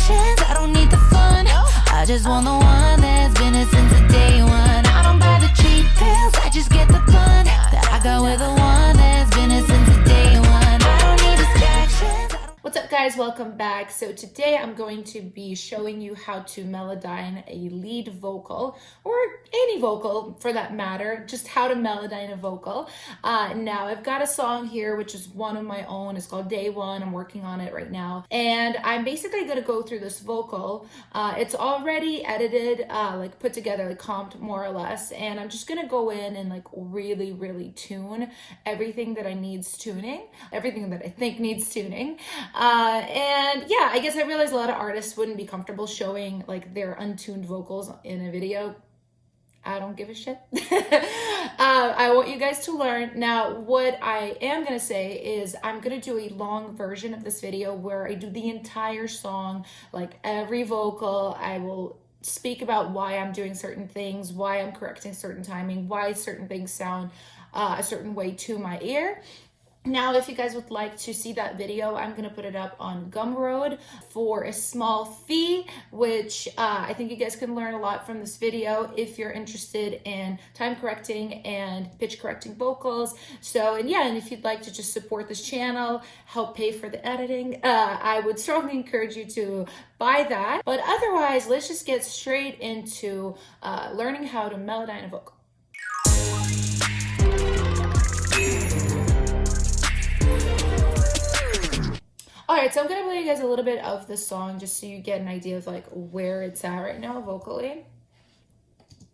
distractions, I don't need the fun. I just want the one that's been it since the day one. I don't buy the cheap pills, I just get the fun that I got with the one that's been it since the day one. I don't need distractions. What's up guys, welcome back. So today I'm going to be showing you how to Melodyne a lead vocal, or any vocal for that matter, just how to Melodyne a vocal. Now I've got a song here which is one of my own. It's called Day One. I'm working on it right now, and I'm basically going to go through this vocal. It's already edited, like put together, like comped more or less, and I'm just going to go in and like really tune everything that I needs tuning, everything that I think needs tuning. And yeah, I guess I realized a lot of artists wouldn't be comfortable showing like their untuned vocals in a video. I don't give a shit. I want you guys to learn. Now, what I am going to say is I'm going to do a long version of this video where I do the entire song, like every vocal. I will speak about why I'm doing certain things, why I'm correcting certain timing, why certain things sound a certain way to my ear. Now, if you guys would like to see that video, I'm going to put it up on Gumroad for a small fee, which I think you guys can learn a lot from this video if you're interested in time correcting and pitch correcting vocals. So, and yeah, and if you'd like to just support this channel, help pay for the editing, I would strongly encourage you to buy that. But otherwise, let's just get straight into learning how to Melodyne a vocal. Alright, so I'm going to play you guys a little bit of the song just so you get an idea of like where it's at right now vocally.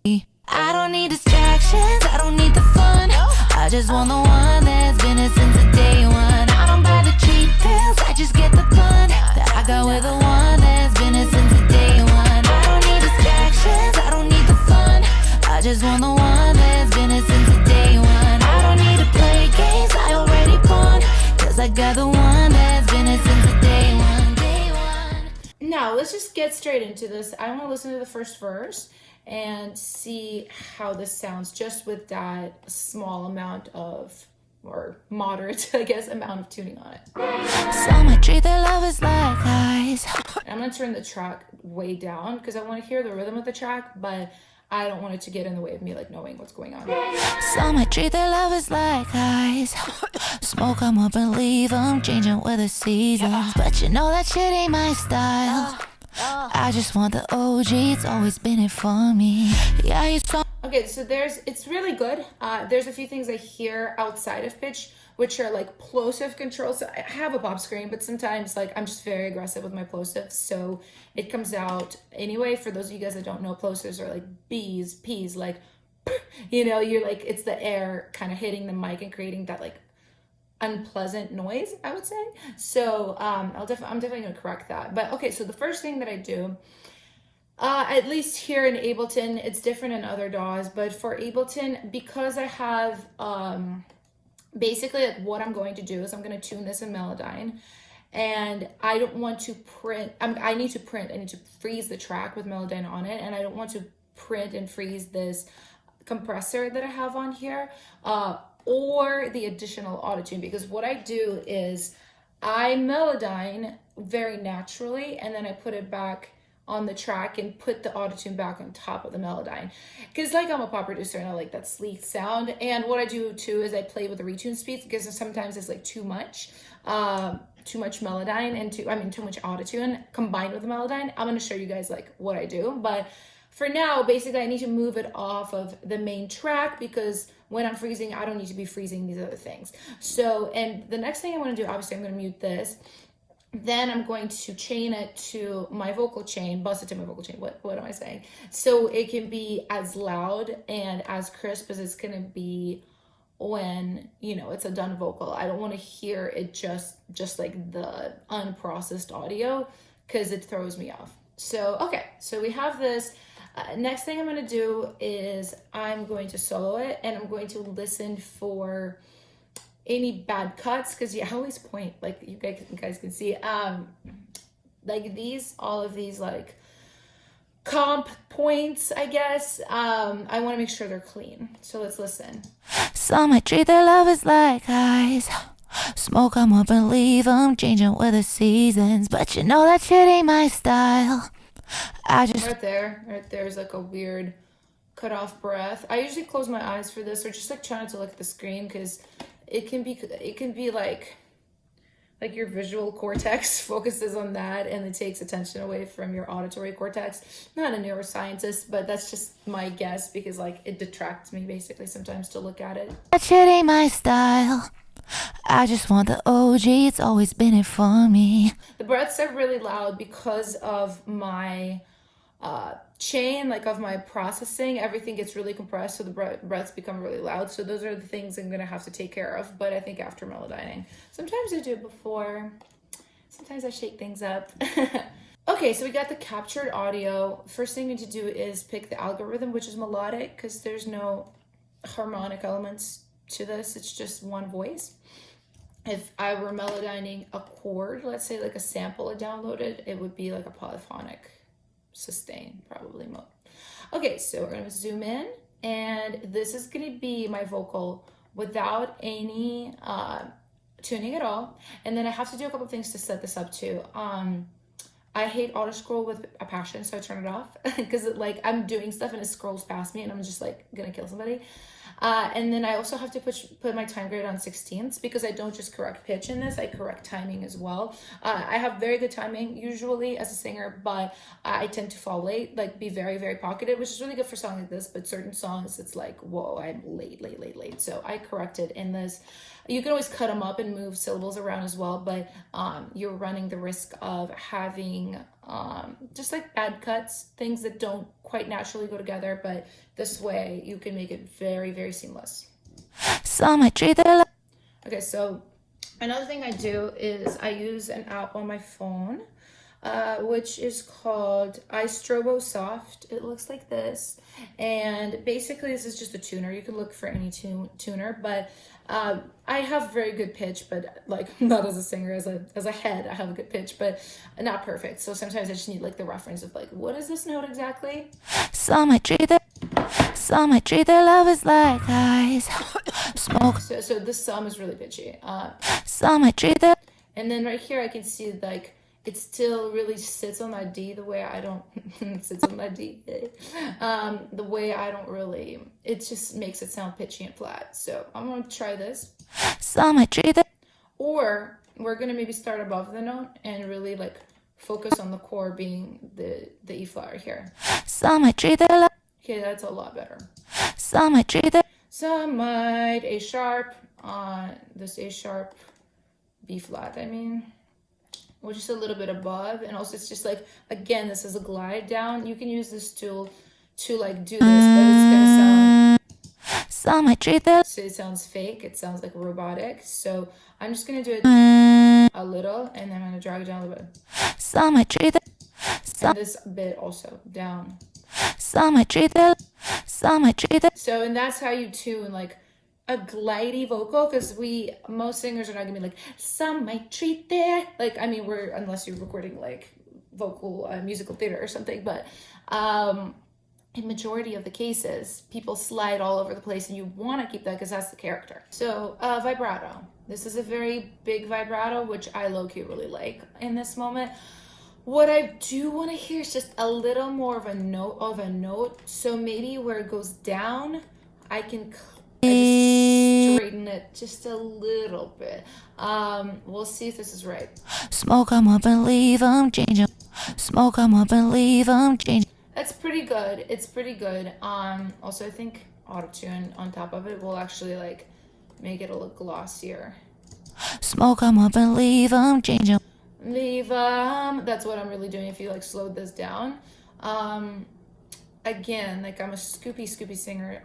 I don't need distractions, I don't need the fun. I just want the one that's been it since the day one. I don't buy the cheap pills, I just get the fun that I got with the one that's been it since the day one. I don't need distractions, I don't need the fun. I just want the one that's been it since the day one. I don't need to play games, I already won, cause I got the one that's been it since the day one, day one. Now, let's just get straight into this. I want to listen to the first verse and see how this sounds just with that small amount of, or moderate, I guess, amount of tuning on it. Some might treat their love as like ice. I'm going to turn the track way down because I want to hear the rhythm of the track, but I don't want it to get in the way of me like knowing what's going on. Some might treat their love as like ice. Smoke 'em up and leave 'em, changing with the seasons. But you know that shit ain't my style. I just want the OG, it's always been it for me. Yeah, you saw. Okay, so it's really good. There's a few things I hear outside of pitch, which are like plosive control. So I have a pop screen, but sometimes like I'm just very aggressive with my plosives, so it comes out anyway. For those of you guys that don't know, plosives are like B's, P's, like, you know, you're like, it's the air kind of hitting the mic and creating that like unpleasant noise, I would say. So I'm definitely gonna correct that. But okay, so the first thing that I do, at least here in Ableton, it's different in other DAWs, but for Ableton, because I have basically like what I'm going to do is I'm going to tune this in Melodyne, and I don't want to print, I need to freeze the track with Melodyne on it, and I don't want to print and freeze this compressor that I have on here, or the additional autotune, because what I do is I Melodyne very naturally, and then I put it back on the track and put the autotune back on top of the Melodyne, because like I'm a pop producer and I like that sleek sound. And what I do too is I play with the retune speeds, because sometimes it's like too much Melodyne and too much autotune combined with the Melodyne. I'm going to show you guys like what I do, but for now, basically I need to move it off of the main track, because when I'm freezing, I don't need to be freezing these other things. So, and the next thing I want to do, obviously I'm going to mute this. Then I'm going to chain it to my vocal chain, bust it to my vocal chain. What am I saying? So it can be as loud and as crisp as it's going to be when, you know, it's a done vocal. I don't want to hear it just like the unprocessed audio, because it throws me off. So, okay, so we have this. Next thing I'm going to do is I'm going to solo it, and I'm going to listen for any bad cuts, because I always point, like you guys can see, like all of these like comp points, I guess. I want to make sure they're clean. So let's listen. Some might treat their love as like ice. Smoke 'em up and leave 'em, changing with the seasons. But you know that shit ain't my style. I just Right there is like a weird cut off breath. I usually close my eyes for this, or just like try not to look at the screen, because it can be like your visual cortex focuses on that and it takes attention away from your auditory cortex. I'm not a neuroscientist, but that's just my guess, because like it detracts me basically sometimes to look at it. that shit ain't my style. I just want the OG, it's always been it for me. The breaths are really loud because of my chain, like of my processing. Everything gets really compressed, so the breaths become really loud. So those are the things I'm gonna have to take care of, but I think after melodyning. Sometimes I do it before, sometimes I shake things up. Okay, so we got the captured audio. First thing we need to do is pick the algorithm, which is melodic, because there's no harmonic elements to this, it's just one voice. If I were melodyning a chord, let's say like a sample I downloaded, it would be like a polyphonic sustain, probably mode. Okay, so we're gonna zoom in, and this is gonna be my vocal without any tuning at all. And then I have to do a couple things to set this up too. I hate auto scroll with a passion, so I turn it off because like I'm doing stuff and it scrolls past me and I'm just like gonna kill somebody. And then I also have to put my time grade on 16ths, because I don't just correct pitch in this, I correct timing as well. I have very good timing usually as a singer, but I tend to fall late, like be very, very pocketed, which is really good for songs like this, but certain songs it's like, whoa, I'm late. So I corrected in this. You can always cut them up and move syllables around as well, but you're running the risk of having just like bad cuts, things that don't quite naturally go together, but this way you can make it very, very seamless. Okay, so another thing I do is I use an app on my phone, which is called iStrobo Soft. It looks like this, and basically this is just a tuner. You can look for any tuner, but I have very good pitch, but like not as a singer, as a head, I have a good pitch, but not perfect. So sometimes I just need like the reference of like, what is this note exactly? Some might treat their lovers like ice. Smoke. So this sum is really pitchy. Some might treat their. And then right here I can see like it still really sits on that D the way I don't sits on that D. The way I don't really, it just makes it sound pitchy and flat. So I'm gonna try this. Some might treat their. Or we're gonna maybe start above the note and really like focus on the core being the E flat right here. Some might treat their. Okay, that's a lot better. Some might treat their. Some might A sharp on this A sharp, B flat, I mean, or just a little bit above. And also it's just like, again, this is a glide down. You can use this tool to like do this, but it's gonna sound, some might treat their. so it sounds fake, it sounds like robotic. So I'm just gonna do it a little, and then I'm gonna drag it down a little bit. Some might treat their. And this bit also down. Some might treat their. Some might treat their. So, and that's how you tune like a glidey vocal, because most singers are not gonna be like, some might treat their, like, I mean, unless you're recording like vocal musical theater or something, but in majority of the cases, people slide all over the place, and you want to keep that because that's the character. So vibrato. This is a very big vibrato, which I low-key really like in this moment. What I do want to hear is just a little more of a note. So maybe where it goes down, I just straighten it just a little bit. We'll see if this is right. Smoke 'em up and leave 'em, change 'em. Smoke 'em up and leave 'em, change. That's pretty good. It's pretty good. Also I think auto-tune on top of it will actually like make it a little glossier. Smoke 'em up and leave 'em, change 'em. Leave that's what I'm really doing if you like slowed this down. Again, like I'm a scoopy singer.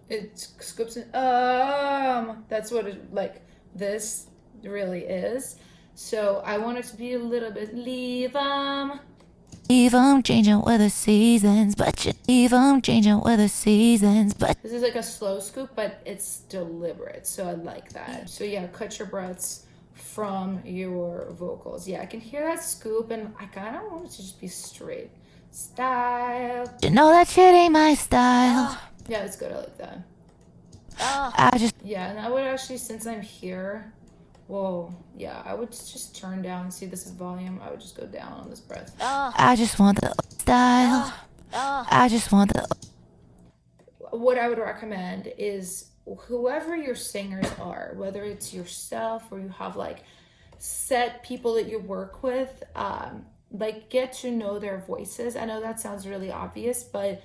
It scoops in, that's what it like this really is. So I want it to be a little bit leave 'em, changing with the seasons, but you leave 'em, changing with the seasons, but this is like a slow scoop, but it's deliberate, so I like that. So yeah, cut your breaths from your vocals. Yeah, I can hear that scoop, and I kind of want it to just be straight. Style. you know that shit ain't my style. Yeah, it's good. I like that. Yeah, and I would actually, since I'm here, whoa, yeah, I would just turn down. See, this is volume. I would just go down on this breath. I just want the style. I just want the. What I would recommend is whoever your singers are, whether it's yourself or you have like set people that you work with, like get to know their voices. I know that sounds really obvious, but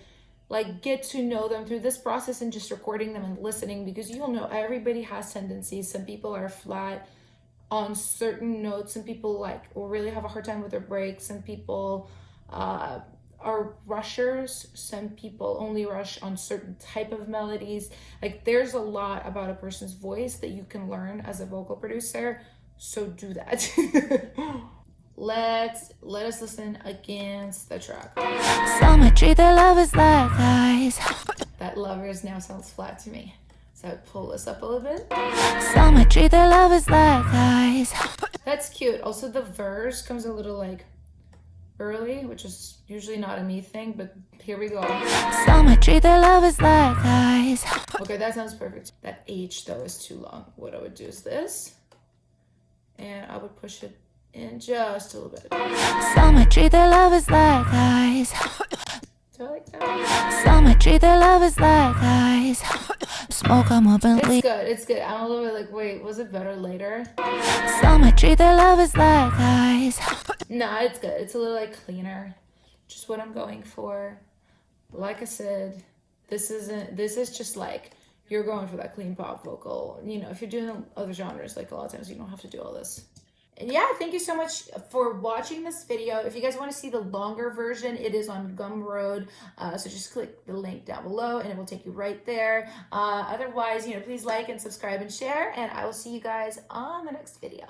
like get to know them through this process and just recording them and listening, because you'll know everybody has tendencies. Some people are flat on certain notes, some people like will really have a hard time with their breaks, some people are rushers, some people only rush on certain type of melodies. Like there's a lot about a person's voice that you can learn as a vocal producer, so do that. Let us listen against the track. Some might treat their lovers like guys. That lovers now sounds flat to me, so I would pull this up a little bit. Some might treat their lovers like guys. That's cute. Also, the verse comes a little like early, which is usually not a me thing, but here we go. Some might treat their lovers like guys. Okay, that sounds perfect. That H though is too long. What I would do is this, and I would push it in just a little bit. Some might treat their lovers like guys. Do I like that? Some might treat their lovers like guys. Smoke 'em up and It's leave. good, it's good. I'm a little bit like, wait, was it better later? Some might treat their lovers like guys. Nah, it's good. It's a little like cleaner. Just what I'm going for. Like I said, this is just like, you're going for that clean pop vocal. You know, if you're doing other genres, like a lot of times you don't have to do all this. And yeah, thank you so much for watching this video. If you guys want to see the longer version, it is on Gumroad. So just click the link down below and it will take you right there. Otherwise, you know, please like and subscribe and share, and I will see you guys on the next video.